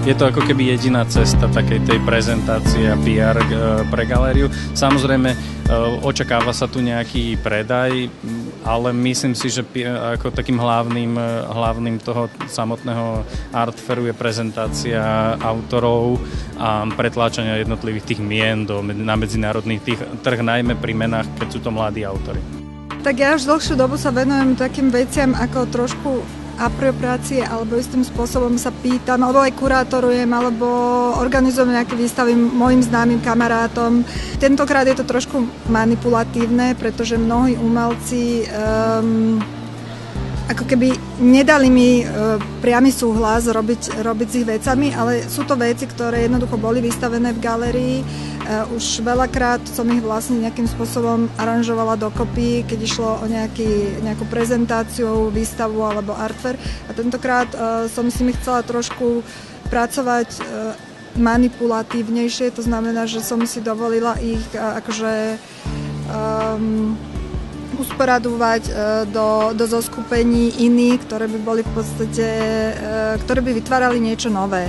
je to ako keby jediná cesta takej tej prezentácie a PR pre galériu. Samozrejme, očakáva sa tu nejaký predaj, ale myslím si, že ako takým hlavným toho samotného artfairu je prezentácia autorov a pretláčania jednotlivých tých mien na medzinárodný trh, najmä pri menách, keď sú to mladí autori. Tak ja už dlhšiu dobu sa venujem takým veciam ako trošku apropriácie, alebo istým spôsobom sa pýtam, alebo aj kurátorujem, alebo organizujem nejaké výstavy mojim známym kamarátom. Tentokrát je to trošku manipulatívne, pretože mnohí umelci ako keby nedali mi priamy súhlas robiť s ich vecami, ale sú to veci, ktoré jednoducho boli vystavené v galérii. Už veľakrát som ich vlastne nejakým spôsobom aranžovala dokopy, keď išlo o nejakú prezentáciu, výstavu alebo artfair. A tentokrát som si mi chcela trošku pracovať manipulatívnejšie, to znamená, že som si dovolila ich akože usporadovať do zoskupení iných, ktoré by boli v podstate, ktoré by vytvárali niečo nové.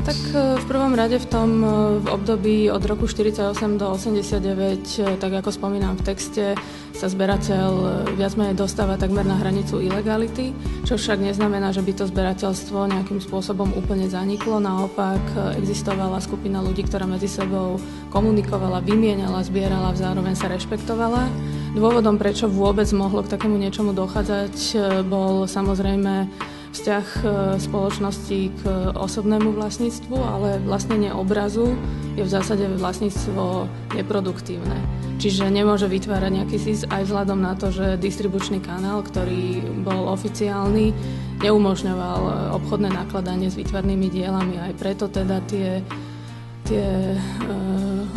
Tak v prvom rade v tom období od roku 1948 do 1989, tak ako spomínam v texte, sa zberateľ viac menej dostáva takmer na hranicu ilegality, čo však neznamená, že by to zberateľstvo nejakým spôsobom úplne zaniklo. Naopak existovala skupina ľudí, ktorá medzi sebou komunikovala, vymienala, zbierala a zároveň sa rešpektovala. Dôvodom, prečo vôbec mohlo k takému niečomu dochádzať, bol samozrejme vzťah spoločnosti k osobnému vlastníctvu, ale vlastnenie obrazu je v zásade vlastníctvo neproduktívne. Čiže nemôže vytvárať nejaký zisk aj vzhľadom na to, že distribučný kanál, ktorý bol oficiálny, neumožňoval obchodné nakladanie s výtvarnými dielami. Aj preto teda tie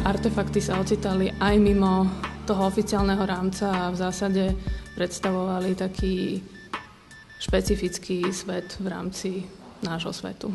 artefakty sa ocitali aj mimo toho oficiálneho rámca a v zásade predstavovali taký špecifický svet v rámci nášho svetu.